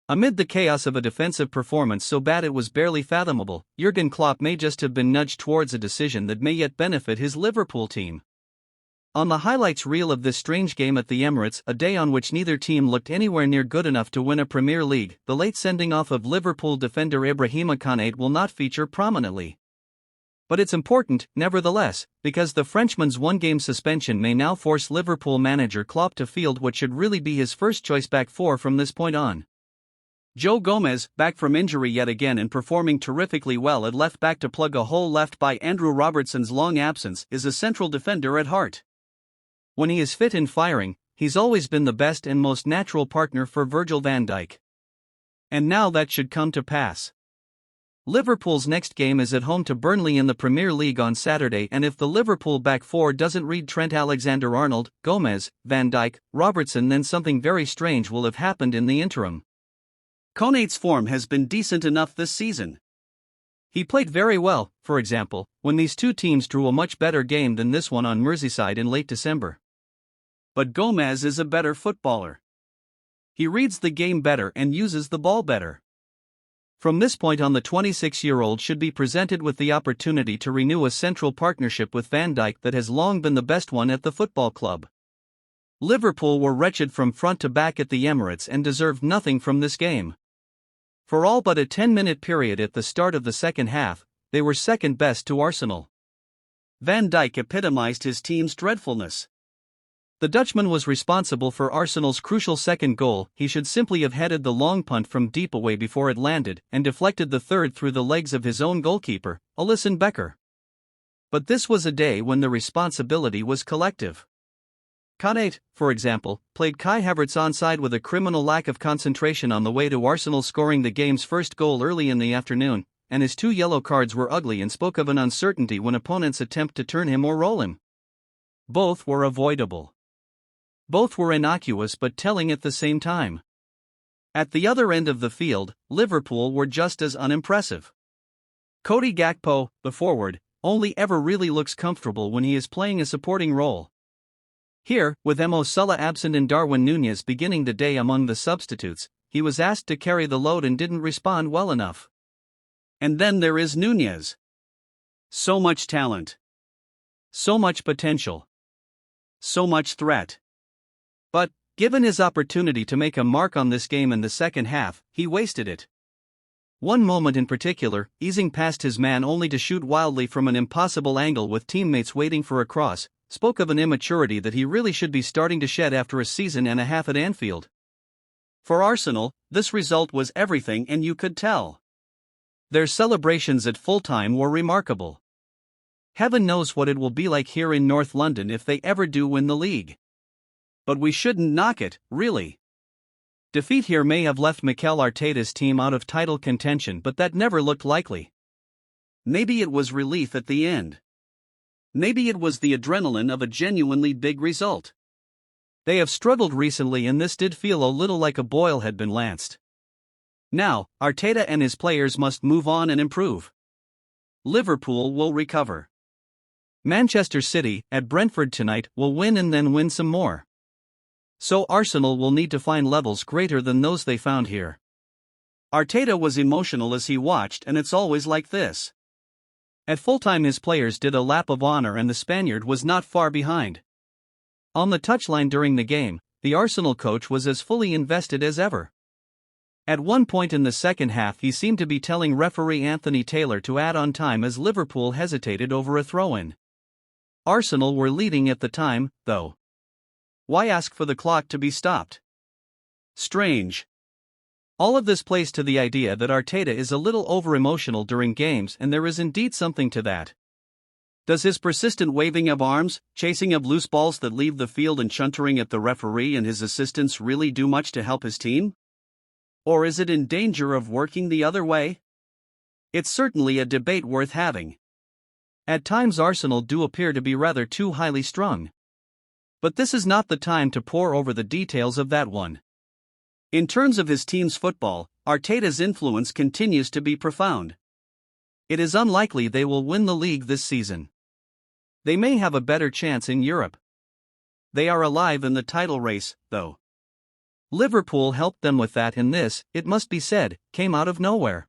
Amid the chaos of a defensive performance so bad it was barely fathomable, Jurgen Klopp may just have been nudged towards a decision that may yet benefit his Liverpool team. On the highlights reel of this strange game at the Emirates, a day on which neither team looked anywhere near good enough to win a Premier League, the late sending off of Liverpool defender Ibrahima Konate will not feature prominently. But it's important, nevertheless, because the Frenchman's one-game suspension may now force Liverpool manager Klopp to field what should really be his first-choice back four from this point on. Joe Gomez, back from injury yet again and performing terrifically well at left back to plug a hole left by Andrew Robertson's long absence, is a central defender at heart. When he is fit and firing, he's always been the best and most natural partner for Virgil van Dijk. And now that should come to pass. Liverpool's next game is at home to Burnley in the Premier League on Saturday, and if the Liverpool back four doesn't read Trent Alexander-Arnold, Gomez, Van Dijk, Robertson, then something very strange will have happened in the interim. Konate's form has been decent enough this season. He played very well, for example, when these two teams drew a much better game than this one on Merseyside in late December. But Gomez is a better footballer. He reads the game better and uses the ball better. From this point on, the 26-year-old should be presented with the opportunity to renew a central partnership with Van Dijk that has long been the best one at the football club. Liverpool were wretched from front to back at the Emirates and deserved nothing from this game. For all but a 10-minute period at the start of the second half, they were second best to Arsenal. Van Dijk epitomized his team's dreadfulness. The Dutchman was responsible for Arsenal's crucial second goal. He should simply have headed the long punt from deep away before it landed, and deflected the third through the legs of his own goalkeeper, Alisson Becker. But this was a day when the responsibility was collective. Konate, for example, played Kai Havertz onside with a criminal lack of concentration on the way to Arsenal scoring the game's first goal early in the afternoon, and his 2 yellow cards were ugly and spoke of an uncertainty when opponents attempt to turn him or roll him. Both were avoidable. Both were innocuous but telling at the same time. At the other end of the field, Liverpool were just as unimpressive. Cody Gakpo, the forward, only ever really looks comfortable when he is playing a supporting role. Here, with Mo Salah absent and Darwin Núñez beginning the day among the substitutes, he was asked to carry the load and didn't respond well enough. And then there is Núñez. So much talent. So much potential. So much threat. But, given his opportunity to make a mark on this game in the second half, he wasted it. One moment in particular, easing past his man only to shoot wildly from an impossible angle with teammates waiting for a cross, spoke of an immaturity that he really should be starting to shed after a season and a half at Anfield. For Arsenal, this result was everything, and you could tell. Their celebrations at full-time were remarkable. Heaven knows what it will be like here in North London if they ever do win the league. But we shouldn't knock it, really. Defeat here may have left Mikel Arteta's team out of title contention, but that never looked likely. Maybe it was relief at the end. Maybe it was the adrenaline of a genuinely big result. They have struggled recently, and this did feel a little like a boil had been lanced. Now, Arteta and his players must move on and improve. Liverpool will recover. Manchester City, at Brentford tonight, will win and then win some more. So Arsenal will need to find levels greater than those they found here. Arteta was emotional as he watched, and it's always like this. At full-time his players did a lap of honor and the Spaniard was not far behind. On the touchline during the game, the Arsenal coach was as fully invested as ever. At one point in the second half he seemed to be telling referee Anthony Taylor to add on time as Liverpool hesitated over a throw-in. Arsenal were leading at the time, though. Why ask for the clock to be stopped? Strange. All of this plays to the idea that Arteta is a little over-emotional during games, and there is indeed something to that. Does his persistent waving of arms, chasing of loose balls that leave the field and chuntering at the referee and his assistants really do much to help his team? Or is it in danger of working the other way? It's certainly a debate worth having. At times Arsenal do appear to be rather too highly strung. But this is not the time to pore over the details of that one. In terms of his team's football, Arteta's influence continues to be profound. It is unlikely they will win the league this season. They may have a better chance in Europe. They are alive in the title race, though. Liverpool helped them with that, and this, it must be said, came out of nowhere.